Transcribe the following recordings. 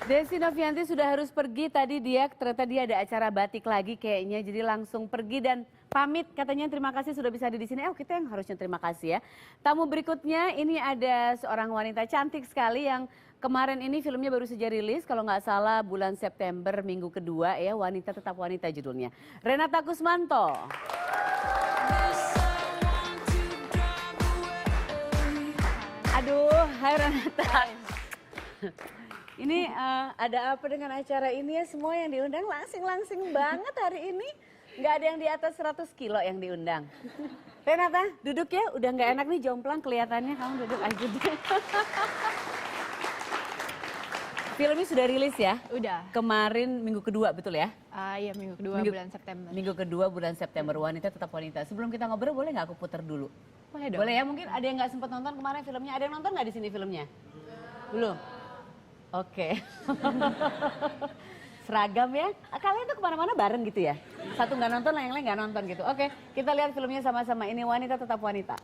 Desi Novianti sudah harus pergi tadi ternyata dia ada acara batik lagi kayaknya, jadi langsung pergi dan pamit katanya terima kasih sudah bisa ada di sini. Kita yang harusnya terima kasih ya. Tamu berikutnya ini ada seorang wanita cantik sekali yang kemarin ini filmnya baru saja rilis kalau nggak salah bulan September minggu kedua ya, Wanita Tetap Wanita judulnya. Renata Kusmanto. Aduh, hai Renata. Ini ada apa dengan acara ini ya, semua yang diundang langsing-langsing banget hari ini. Nggak ada yang di atas 100 kilo yang diundang. Renata, duduk ya, udah nggak enak nih jomplang kelihatannya, kamu duduk aja deh. Filmnya sudah rilis ya? Udah. Kemarin minggu kedua betul ya? Iya minggu kedua bulan September. Minggu kedua bulan September, Wanita Tetap Wanita. Sebelum kita ngobrol boleh nggak aku putar dulu? Boleh dong. Boleh ya, mungkin ada yang nggak sempat nonton kemarin filmnya. Ada yang nonton nggak di sini filmnya? Belum? Oke. Seragam ya. Kalian tuh kemana-mana bareng gitu ya? Satu nggak nonton, yang lain nggak nonton gitu. Oke, kita lihat filmnya sama-sama. Ini Wanita Tetap Wanita.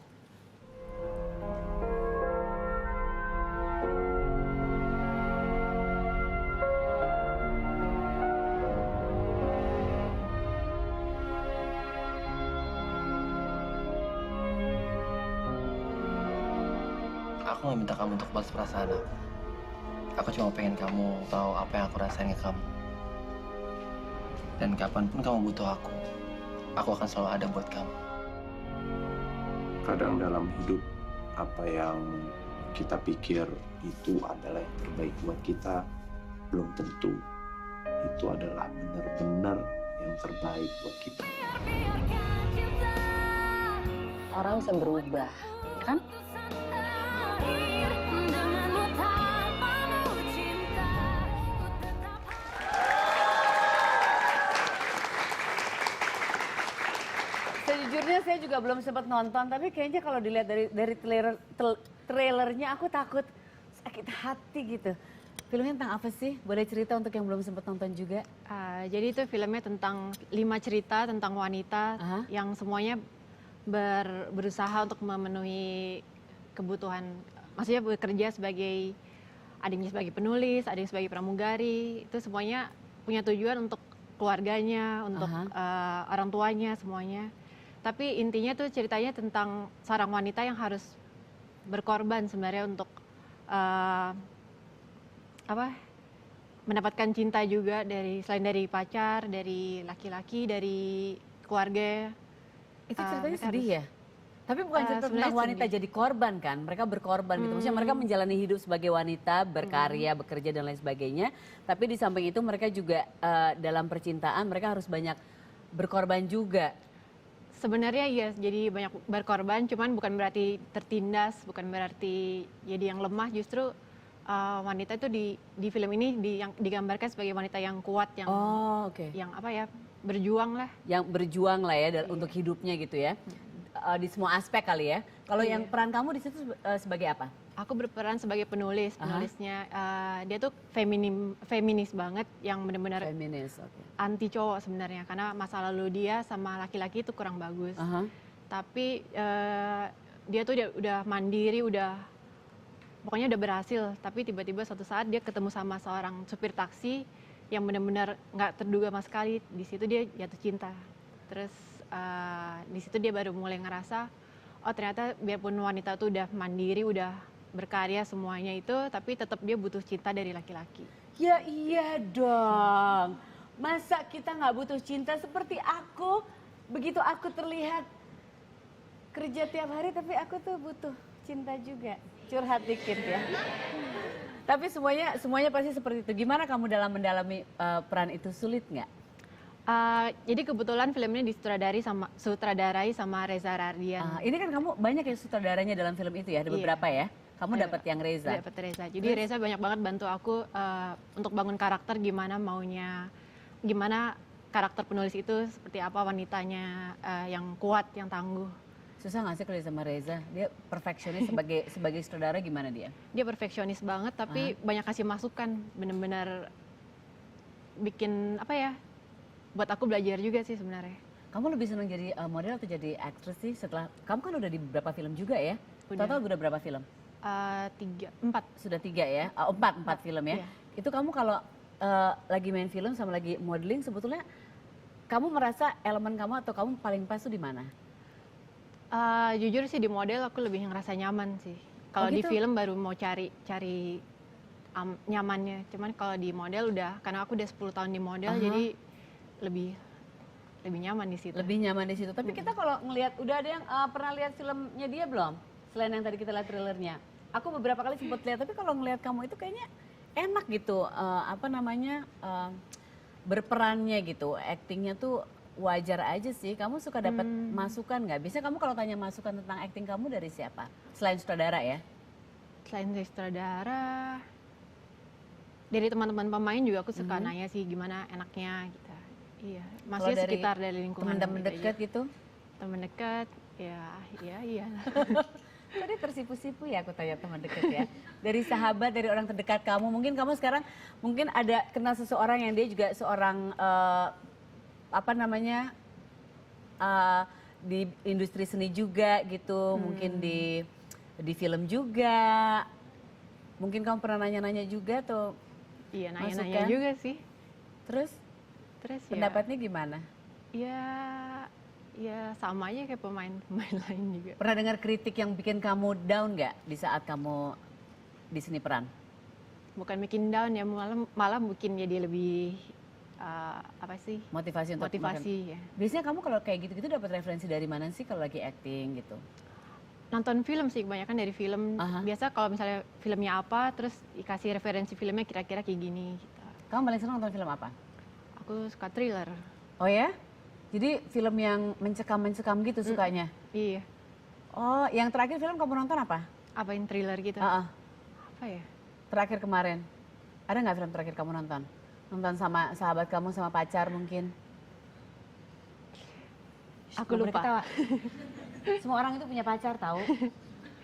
Aku gak minta kamu untuk balas perasaan aku. Aku cuma pengen kamu tahu apa yang aku rasain ke kamu. Dan kapanpun kamu butuh aku akan selalu ada buat kamu. Kadang dalam hidup, apa yang kita pikir itu adalah yang terbaik buat kita, belum tentu itu adalah benar-benar yang terbaik buat kita. Orang bisa berubah, kan? Sejujurnya saya juga belum sempat nonton, tapi kayaknya kalau dilihat dari trailernya aku takut sakit hati gitu. Filmnya tentang apa sih? Boleh cerita untuk yang belum sempat nonton juga? Jadi itu filmnya tentang 5 cerita tentang wanita yang semuanya berusaha untuk memenuhi kebutuhan. Maksudnya bekerja sebagai, ada yang sebagai penulis, ada yang sebagai pramugari. Itu semuanya punya tujuan untuk keluarganya, untuk orang tuanya semuanya. Tapi intinya tuh ceritanya tentang seorang wanita yang harus berkorban sebenarnya untuk mendapatkan cinta juga selain dari pacar, dari laki-laki, dari keluarga. Itu ceritanya sedih ya? Tapi bukan cerita tentang wanita jadi korban kan? Mereka berkorban gitu. Maksudnya mereka menjalani hidup sebagai wanita, berkarya, bekerja dan lain sebagainya. Tapi di samping itu mereka juga dalam percintaan mereka harus banyak berkorban juga. Sebenarnya iya, jadi banyak berkorban, cuman bukan berarti tertindas, bukan berarti jadi yang lemah. Justru wanita itu di film ini yang digambarkan sebagai wanita yang kuat, yang yang berjuang lah. Yang berjuang lah ya untuk hidupnya gitu ya. Di semua aspek kali ya. Kalau yang peran kamu di situ sebagai apa? Aku berperan sebagai penulisnya. Dia tuh feminis banget, yang benar-benar anti cowok sebenarnya, karena masa lalu dia sama laki-laki itu kurang bagus. Tapi dia tuh udah mandiri, pokoknya udah berhasil. Tapi tiba-tiba suatu saat dia ketemu sama seorang supir taksi yang benar-benar nggak terduga sama sekali. Di situ dia jatuh cinta. Terus di situ dia baru mulai ngerasa, oh ternyata biarpun wanita tuh udah mandiri, udah berkarya semuanya itu, tapi tetap dia butuh cinta dari laki-laki. Ya iya dong. Masa kita nggak butuh cinta seperti aku? Begitu aku terlihat kerja tiap hari, tapi aku tuh butuh cinta juga. Curhat dikit ya. Tapi semuanya pasti seperti itu. Gimana kamu dalam mendalami peran itu, sulit nggak? Jadi kebetulan filmnya sutradarai sama Reza Rardian. Ini kan kamu banyak ya sutradaranya dalam film itu ya, ada beberapa ya? Kamu dapat yang Reza? Dapat Reza. Jadi Reza banyak banget bantu aku untuk bangun karakter, gimana karakter penulis itu seperti apa, wanitanya yang kuat, yang tangguh. Susah nggak sih kerja sama Reza? Dia perfeksionis sebagai sutradara, gimana dia? Dia perfeksionis banget, tapi banyak kasih masukan, bener-bener bikin buat aku belajar juga sih sebenarnya. Kamu lebih senang jadi model atau jadi aktris sih setelah, kamu kan udah di beberapa film juga ya? Udah. Total udah berapa film? 4. Sudah 3 ya? 4 film ya? Iya. Itu kamu kalau lagi main film sama lagi modeling sebetulnya kamu merasa elemen kamu atau kamu paling pas tuh di mana? Jujur sih di model aku lebih ngerasa nyaman sih. Kalau di gitu? film baru mau cari nyamannya. Cuman kalau di model udah, karena aku udah 10 tahun di model, jadi lebih nyaman di situ. Lebih nyaman di situ. Tapi kita kalau ngelihat, udah ada yang pernah lihat filmnya dia belum? Selain yang tadi kita lihat trailernya. Aku beberapa kali sempat lihat, tapi kalau ngelihat kamu itu kayaknya enak gitu, berperannya gitu, actingnya tuh wajar aja sih. Kamu suka dapat masukan nggak? Biasanya kamu kalau tanya masukan tentang acting kamu dari siapa? Selain sutradara ya? Selain dari sutradara, dari teman-teman pemain juga aku suka nanya sih gimana enaknya gitu. Iya, maksudnya sekitar dari lingkungan. Teman-teman dekat gitu? Teman dekat, iya. Tadi tersipu-sipu ya aku tanya teman dekat ya. Dari sahabat, dari orang terdekat kamu. Mungkin kamu sekarang mungkin ada kenal seseorang yang dia juga seorang di industri seni juga gitu. Mungkin di film juga. Mungkin kamu pernah nanya-nanya juga tuh. Iya, nanya-nanya juga sih. Terus pendapatnya gimana? Ya sama aja kayak pemain-pemain lain juga. Pernah dengar kritik yang bikin kamu down nggak di saat kamu di seni peran? Bukan bikin down ya, malah bikin jadi lebih Motivasi untuk ya. Biasanya kamu kalau kayak gitu-gitu dapat referensi dari mana sih kalau lagi acting gitu? Nonton film sih, kebanyakan dari film. Biasa kalau misalnya filmnya apa, terus dikasih referensi filmnya kira-kira kayak gini. Gitu. Kamu paling senang nonton film apa? Aku suka thriller. Oh ya? Jadi film yang mencekam-mencekam gitu sukanya? Iya. Oh, yang terakhir film kamu nonton apa? Apa yang thriller gitu? Apa ya? Terakhir kemarin. Ada nggak film terakhir kamu nonton? Nonton sama sahabat kamu, sama pacar mungkin? Aku lupa. Semua orang itu punya pacar tahu.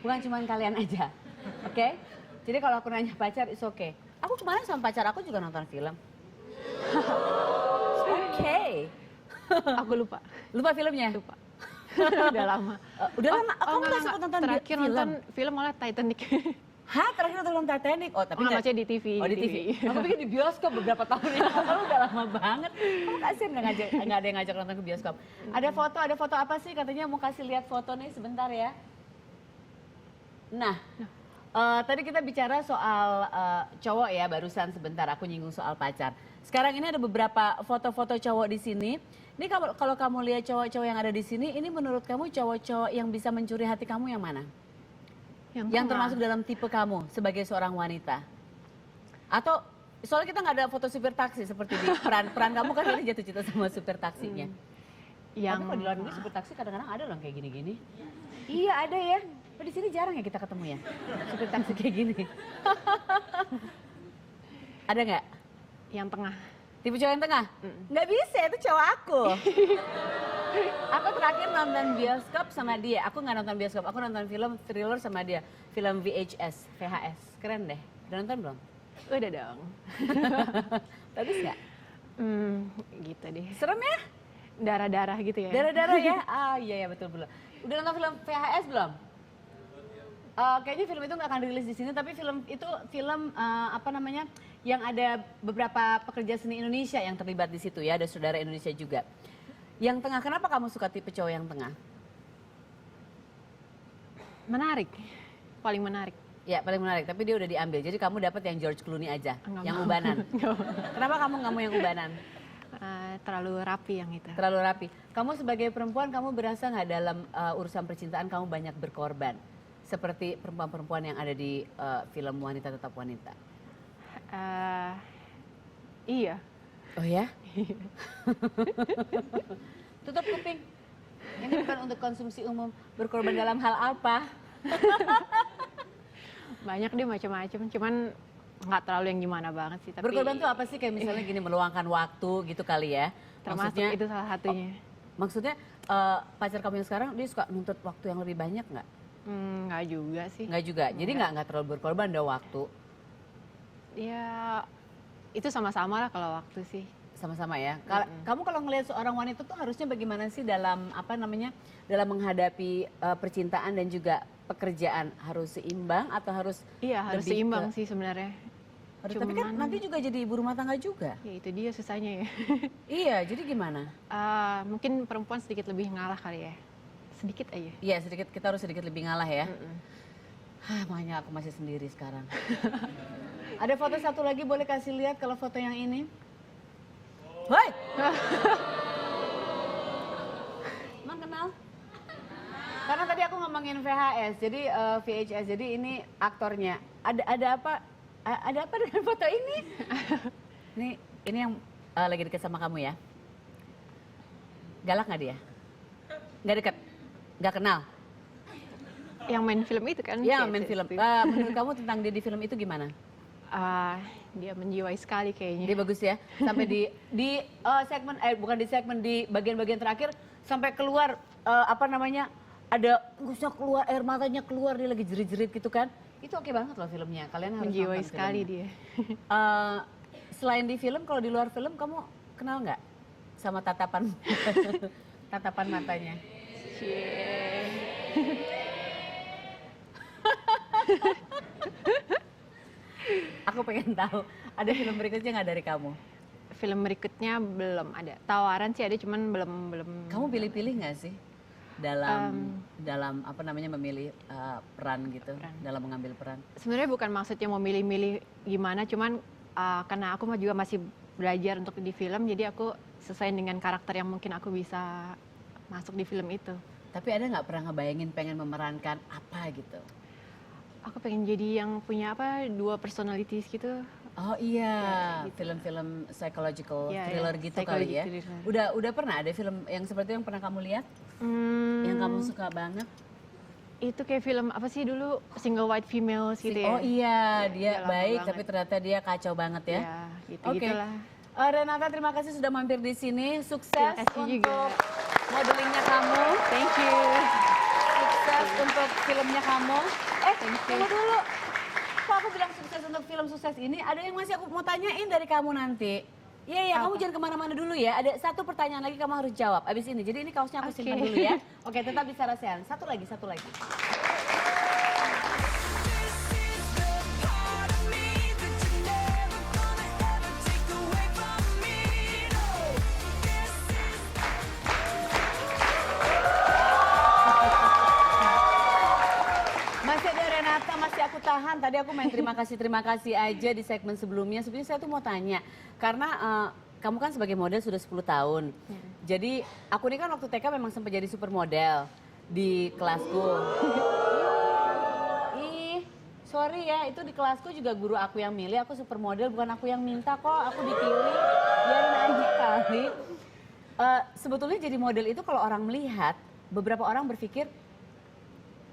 Bukan cuma kalian aja. Oke? Jadi kalau aku nanya pacar, it's okay. Aku kemarin sama pacar aku juga nonton film. Oke. Aku lupa. Lupa filmnya? Lupa. Udah lama. Udah lama? Kamu nggak sempat nonton terakhir film? nonton film malah Titanic. Hah? Terakhir nonton film Titanic? Oh, tapi maksudnya di TV. Oh, di TV. Aku pikir di bioskop beberapa tahun yang lalu, udah lama banget. Kamu kasihan nggak ada yang ngajak nonton ke bioskop. Ada foto apa sih? Katanya mau kasih lihat foto nih sebentar ya. Nah, tadi kita bicara soal cowok ya, barusan sebentar aku nyinggung soal pacar. Sekarang ini ada beberapa foto-foto cowok di sini. Ini kalau kamu lihat cowok-cowok yang ada di sini, ini menurut kamu cowok-cowok yang bisa mencuri hati kamu yang mana? Yang termasuk dalam tipe kamu sebagai seorang wanita? Atau soalnya kita nggak ada foto supir taksi seperti di peran kamu kan ini jatuh cinta sama supir taksinya. Yang kalau di luar negeri supir taksi kadang-kadang ada loh kayak gini-gini. Iya ada ya. Oh, di sini jarang ya kita ketemu ya supir taksi kayak gini. Ada nggak? Yang tengah. Tipe cowok yang tengah? Nggak bisa, itu cowok aku. Aku terakhir nonton bioskop sama dia. Aku nggak nonton bioskop, aku nonton film thriller sama dia. Film VHS. Keren deh. Udah nonton belum? Udah dong. Bagus nggak? Gitu deh. Serem ya? Darah-darah gitu ya? Darah-darah ya? Ah iya betul. Udah nonton film VHS belum? Kayaknya film itu nggak akan rilis di sini, tapi film itu yang ada beberapa pekerja seni Indonesia yang terlibat di situ ya, ada saudara Indonesia juga. Yang tengah, kenapa kamu suka tipe cowok yang tengah? Menarik, paling menarik. Ya paling menarik, tapi dia udah diambil, jadi kamu dapat yang George Clooney aja, yang mau. ubanan. Kenapa kamu nggak mau yang ubanan? Terlalu rapi yang itu. Terlalu rapi. Kamu sebagai perempuan, kamu berasa nggak dalam urusan percintaan kamu banyak berkorban? Seperti perempuan-perempuan yang ada di film Wanita Tetap Wanita. Iya. Oh ya? Tutup kuping. Ini bukan untuk konsumsi umum. Berkorban dalam hal apa? Banyak deh macam-macam. Cuman nggak terlalu yang gimana banget sih. Tapi berkorban tuh apa sih? Kayak misalnya gini, meluangkan waktu gitu kali ya? Termasuk maksudnya, itu salah satunya. Maksudnya pacar kamu yang sekarang dia suka nuntut waktu yang lebih banyak nggak? Nggak juga sih. Nggak juga. Jadi nggak terlalu berkorban ada waktu. Ya itu sama-sama lah kalau waktu sih. Sama-sama ya. Kamu kalau ngelihat seorang wanita tuh harusnya bagaimana sih dalam dalam menghadapi percintaan dan juga pekerjaan, harus seimbang atau harus Iya harus seimbang sih sebenarnya. Aduh, tapi kan nanti juga jadi ibu rumah tangga juga. Ya itu dia susahnya ya. Iya, jadi gimana? Mungkin perempuan sedikit lebih ngalah kali ya. Sedikit aja. Iya, sedikit, kita harus sedikit lebih ngalah ya. Makanya aku masih sendiri sekarang. Ada foto satu lagi, boleh kasih lihat kalau foto yang ini. Woi! Emang kenal? Karena tadi aku ngomongin VHS, jadi VHS, jadi ini aktornya. Ada apa dengan foto ini? Ini yang lagi deket sama kamu ya? Galak nggak dia? Nggak deket? Nggak kenal? Yang main film itu kan? Ya, main film. Menurut kamu tentang dia di film itu gimana? Dia menjiwai sekali kayaknya. Dia bagus ya. Sampai di segmen, bukan di segmen, di bagian-bagian terakhir sampai keluar ada gusnya keluar, air matanya keluar, dia lagi jerit-jerit gitu kan. Itu oke banget loh filmnya. Kalian harus menjiwai nonton sekali filmnya. dia. Selain di film, kalau di luar film kamu kenal nggak sama tatapan tatapan matanya? Aku pengen tahu, ada film berikutnya nggak dari kamu? Film berikutnya belum ada. Tawaran sih ada, cuman belum. Kamu pilih-pilih nggak sih dalam apa namanya memilih peran gitu, dalam mengambil peran? Sebenarnya bukan maksudnya mau milih-milih gimana, cuman karena aku juga masih belajar untuk di film, jadi aku sesuai dengan karakter yang mungkin aku bisa masuk di film itu. Tapi ada nggak pernah ngebayangin pengen memerankan apa gitu? Aku pengen jadi yang punya dua personalities gitu. Oh iya, ya, gitu. Film-film psychological ya, thriller ya, gitu kali ya. Thriller. Udah pernah ada film yang seperti itu yang pernah kamu lihat? Yang kamu suka banget? Itu kayak film apa sih dulu, Single White Females gitu ya. Oh iya, dia baik banget. tapi ternyata dia kacau banget ya. Ya, gitu-gitulah. Renata, terima kasih sudah mampir di sini. Sukses untuk juga. modelingnya kamu. Thank you. Sukses untuk filmnya kamu. Tunggu dulu. Kok aku bilang sukses untuk film sukses ini? Ada yang masih aku mau tanyain dari kamu nanti. Iya, kamu jangan kemana-mana dulu ya. Ada satu pertanyaan lagi kamu harus jawab abis ini. Jadi ini kaosnya aku simpan dulu ya. Oke, tetap di Sarasehan. Satu lagi. Masih ada Renata, masih aku tahan. Tadi aku main terima kasih aja di segmen sebelumnya. Sebenarnya saya tuh mau tanya, karena kamu kan sebagai model sudah 10 tahun. Jadi aku ini kan waktu TK memang sempat jadi supermodel di kelasku. Ih, sorry ya, itu di kelasku juga guru aku yang milih. Aku supermodel, bukan aku yang minta kok. Aku dipilih, biarin aja kali. Sebetulnya jadi model itu kalau orang melihat, beberapa orang berpikir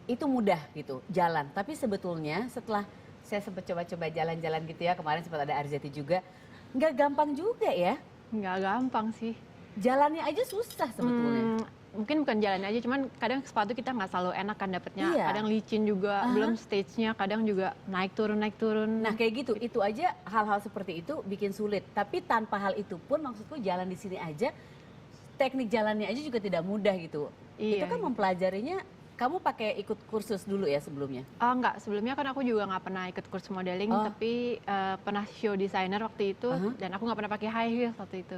itu mudah gitu, jalan. Tapi sebetulnya setelah saya sempat coba-coba jalan-jalan gitu ya, kemarin sempat ada Arzeti juga, nggak gampang juga ya? Nggak gampang sih. Jalannya aja susah sebetulnya. Mungkin bukan jalannya aja, cuman kadang sepatu kita nggak selalu enak kan dapetnya. Iya. Kadang licin juga, belum stage-nya, kadang juga naik turun. Nah kayak gitu, itu aja hal-hal seperti itu bikin sulit. Tapi tanpa hal itu pun maksudku jalan di sini aja, teknik jalannya aja juga tidak mudah gitu. Iya, itu kan mempelajarinya, kamu pakai ikut kursus dulu ya sebelumnya? Enggak, sebelumnya kan aku juga nggak pernah ikut kursus modeling, tapi pernah show designer waktu itu, dan aku nggak pernah pakai high heels waktu itu.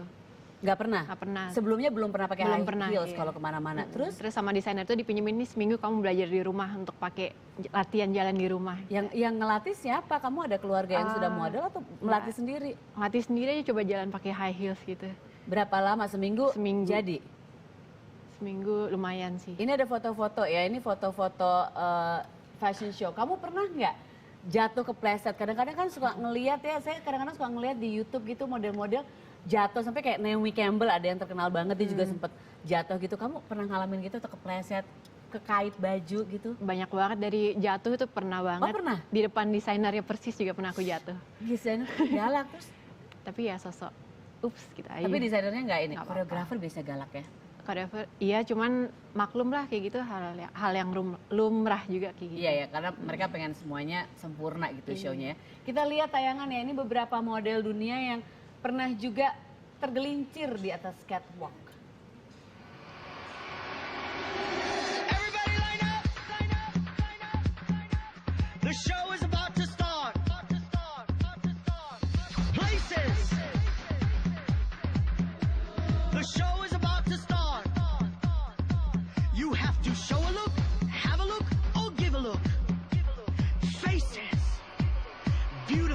Nggak pernah? Nggak pernah. Sebelumnya belum pernah pakai high heels iya. kalau kemana-mana. Terus sama desainer itu dipinjemin nih seminggu kamu belajar di rumah untuk pakai latihan jalan di rumah. Yang ngelatih siapa? Kamu ada keluarga yang sudah model atau melatih sendiri? Melatih sendiri aja, coba jalan pakai high heels gitu. Berapa lama? Seminggu? Jadi? Seminggu lumayan sih. Ini ada foto-foto ya, ini foto-foto fashion show. Kamu pernah nggak jatuh kepleset? Kadang-kadang kan suka ngelihat ya, saya kadang-kadang suka ngelihat di YouTube gitu model-model jatuh sampai kayak Naomi Campbell, ada yang terkenal banget, dia juga sempet jatuh gitu. Kamu pernah ngalamin gitu atau kepleset, kekait baju gitu? Banyak banget, dari jatuh itu pernah banget. Oh pernah? Di depan desainernya persis juga pernah aku jatuh. Desainer galak terus? Tapi ya sosok, ups gitu aja. Tapi desainernya nggak ini, Nggak koreografer biasanya galak ya? Koreografer, iya cuman maklum lah kayak gitu, hal yang lumrah juga kayak gitu. Iya ya, karena mereka pengen semuanya sempurna gitu show-nya ya. Kita lihat tayangan ya, ini beberapa model dunia yang pernah juga tergelincir di atas catwalk. Everybody line up, line up, line up, line up. The show is about to start.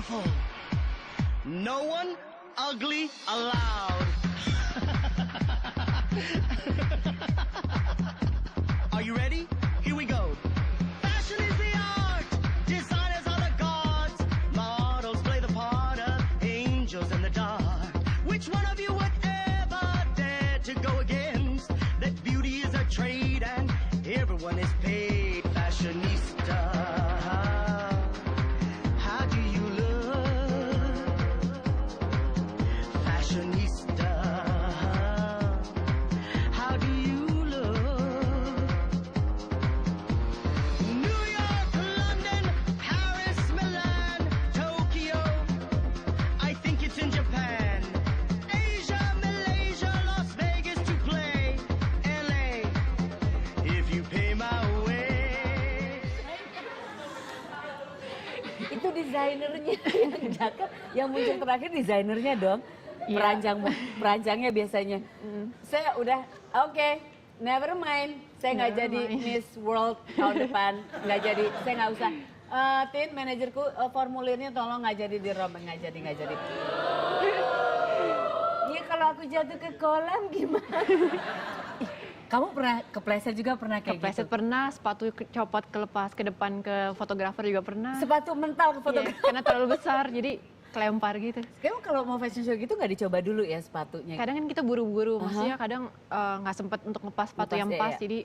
beautiful. No one ugly allowed. Are you ready? Here we go. Fashion is the art. Designers are the gods. Models play the part of angels in the dark. Which one of you would ever dare to go against that beauty is a trade and everyone is paid? Fashionista. How do you look? Fashionista. How do you look? New York, London, Paris, Milan, Tokyo. I think it's in Japan. Asia, Malaysia, Las Vegas to play. LA, if you pay my way. Itu desainernya yang jaket, yang muncul terakhir desainernya dong. Iya. Perancangnya biasanya. Saya udah, oke, never mind. Saya nggak Never jadi mind. Miss World tahun depan. Nggak jadi, saya nggak usah. Tin, manajerku formulirnya tolong nggak jadi dirobek, nggak jadi. Iya kalau aku jatuh ke kolam gimana? Ih, kamu pernah kepleset juga pernah kayak Kepleset gitu? pernah, sepatu copot kelepas ke depan ke fotografer juga pernah. Sepatu mental ke Iya, fotografer. karena terlalu besar, jadi kelempar gitu. Kamu kalau mau fashion show gitu nggak dicoba dulu ya sepatunya? Kadang kan kita buru-buru, maksudnya kadang nggak sempet untuk ngepas sepatu Ngepas, yang iya, pas, iya. jadi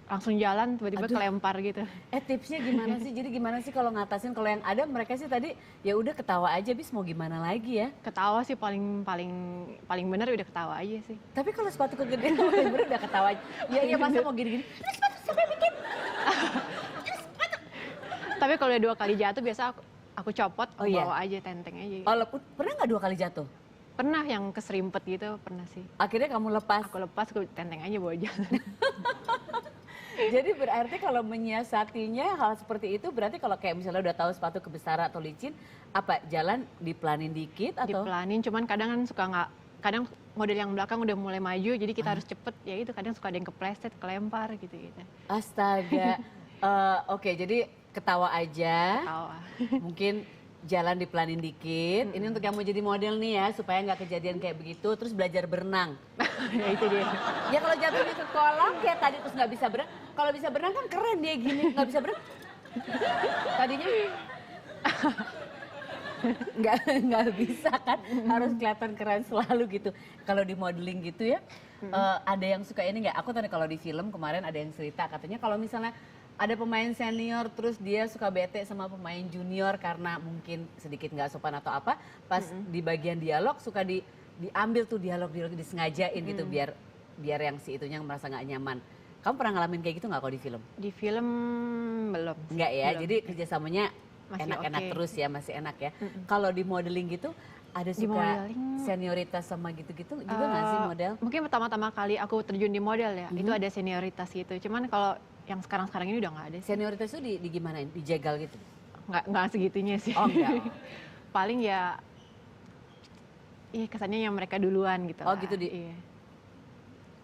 langsung jalan tiba-tiba Aduh. kelempar gitu. Tipsnya gimana sih? Jadi gimana sih kalau ngatasin? Kalau yang ada mereka sih tadi ya udah ketawa aja, bis mau gimana lagi ya? Ketawa sih paling bener udah ketawa aja sih. Tapi kalau sepatu kegedean paling bener udah ketawa aja. Ya masa mau gini-gini. Ini sepatu siapa yang bikin? Tapi kalau udah 2 kali jatuh biasa aku copot, Oh, aku iya? bawa aja tenteng aja. Oh, pernah nggak 2 kali jatuh? Pernah yang keserimpet gitu, pernah sih. Akhirnya kamu lepas. Aku lepas, aku tenteng aja bawa jalan. Jadi berarti kalau menyiasatinya hal seperti itu berarti kalau kayak misalnya udah tahu sepatu kebesaran atau licin, apa jalan diplanin dikit atau? Diplanin, cuman kadang kan suka nggak, kadang model yang belakang udah mulai maju, jadi kita harus cepet, ya itu kadang suka ada yang kepleset, kelempar gitu-gitu. Astaga. Oke, jadi ketawa aja. Tawa. Mungkin jalan diplanin dikit. Ini untuk yang mau jadi model nih ya, supaya nggak kejadian kayak begitu. Terus belajar berenang. Ya itu dia. Ya kalau jatuhnya ke kolam kayak tadi terus nggak bisa berenang. Kalau bisa berenang kan keren dia gini, nggak bisa berenang. Tadinya nggak bisa kan, harus kelihatan keren selalu gitu. Kalau di modeling gitu ya, ada yang suka ini nggak? Aku tadi kalau di film kemarin ada yang cerita katanya kalau misalnya ada pemain senior terus dia suka bete sama pemain junior karena mungkin sedikit nggak sopan atau apa, pas di bagian dialog suka diambil tuh dialog disengajain gitu biar yang si itunya merasa nggak nyaman. Kamu pernah ngalamin kayak gitu nggak kalau di film? Di film belum. Enggak ya, Belum. jadi kerjasamanya Masih enak-enak oke. terus ya, masih enak ya. Kalau di modeling gitu ada Di suka modeling, senioritas sama gitu-gitu juga nggak sih model? Mungkin pertama-tama kali aku terjun di model ya, itu ada senioritas gitu. Cuman kalau yang sekarang-sekarang ini udah nggak ada sih. Senioritas itu di gimanain? Dijegal gitu? Nggak segitunya sih. Oh enggak. Paling ya, iya kesannya yang mereka duluan gitu Oh, lah. gitu Iya,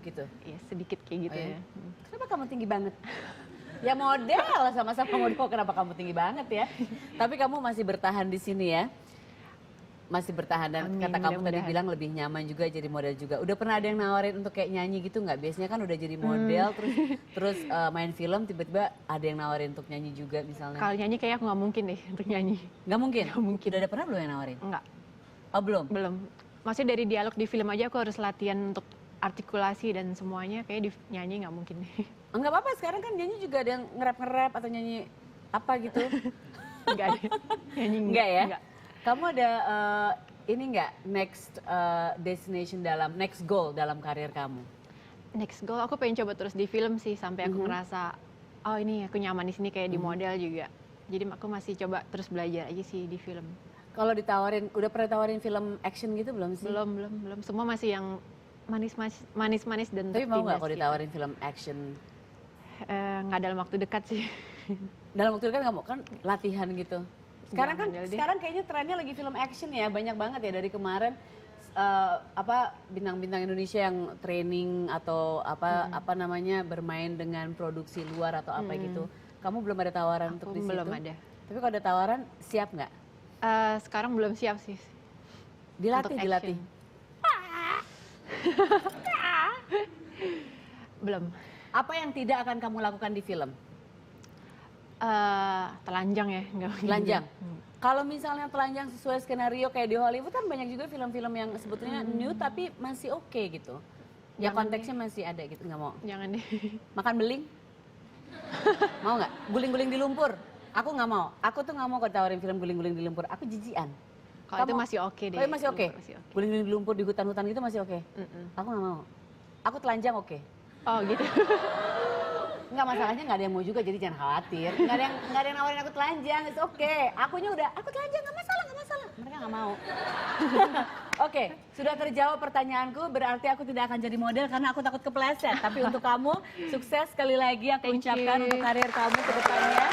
Gitu. iya sedikit kayak gitu Oh, iya? ya. Kenapa kamu tinggi banget? Ya model, sama-sama model, kenapa kamu tinggi banget ya? Tapi kamu masih bertahan di sini ya? Masih bertahan dan Amin, kata kamu tadi mudah-mudahan. bilang lebih nyaman juga jadi model juga. Udah pernah ada yang nawarin untuk kayak nyanyi gitu nggak? Biasanya kan udah jadi model terus main film tiba-tiba ada yang nawarin untuk nyanyi juga misalnya. Kalau nyanyi kayak aku nggak mungkin deh untuk nyanyi. Nggak mungkin? Nggak mungkin. Udah ada pernah belum yang nawarin? Enggak, Oh belum? belum. Maksudnya dari dialog di film aja aku harus latihan untuk artikulasi dan semuanya, kayak di nyanyi nggak mungkin deh. Enggak apa-apa, sekarang kan nyanyi juga ada yang nge-rap atau nyanyi apa gitu. Enggak deh, nyanyi Enggak ya? Enggak. Kamu ada ini enggak next destination next goal dalam karir kamu? Next goal aku pengen coba terus di film sih sampai aku ngerasa oh ini aku nyaman di sini kayak di model juga. Jadi aku masih coba terus belajar aja sih di film. Kalau ditawarin, udah pernah tawarin film action gitu belum sih? Belum. Semua masih yang manis-manis dan Tapi mau nggak tertindas kalau gitu. ditawarin film action? Nggak dalam waktu dekat sih. Dalam waktu itu kan nggak mau, kan latihan gitu. Sekarang kan, Jangan, Deldi. sekarang kayaknya trennya lagi film action ya, banyak banget ya dari kemarin. Bintang-bintang Indonesia yang training atau apa namanya bermain dengan produksi luar atau apa gitu. Kamu belum ada tawaran untuk di situ? Belum ada. Tapi kalau ada tawaran siap nggak? Sekarang belum siap sih. Dilatih, untuk dilatih. Belum. Apa yang tidak akan kamu lakukan di film? Telanjang ya, nggak mungkin. Telanjang. Kalau misalnya telanjang sesuai skenario kayak di Hollywood kan banyak juga film-film yang sebetulnya nude tapi masih oke gitu. Ya Jangan konteksnya masih ada gitu, nggak mau. Jangan deh. Makan beling? Mau nggak? Guling-guling di lumpur? Aku nggak mau. Aku tuh nggak mau kalau tawarin film guling-guling di lumpur. Aku jijian. Kalau itu masih oke deh. Oh, masih oke? Masih oke. Guling-guling di lumpur di hutan-hutan gitu masih oke? Aku nggak mau. Aku telanjang oke. Oh gitu. Enggak, masalahnya nggak ada yang mau juga, jadi jangan khawatir. Nggak ada yang nawarin aku telanjang, itu oke. Akunya udah, aku telanjang nggak masalah, nggak masalah. Mereka nggak mau. Oke, sudah terjawab pertanyaanku, berarti aku tidak akan jadi model karena aku takut kepleset. Tapi untuk kamu, sukses sekali lagi aku ucapkan untuk karir kamu ke depannya.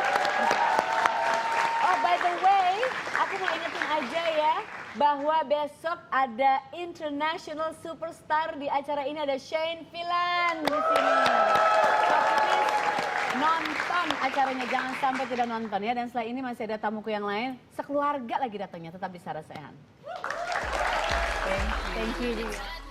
Oh, by the way, aku mau ingetin aja ya, bahwa besok ada international superstar di acara ini, ada Shane Villan di sini. So please nonton acaranya, jangan sampai tidak nonton ya. Dan setelah ini masih ada tamuku yang lain, sekeluarga lagi datangnya, tetap di Sarasehan. Thank you juga.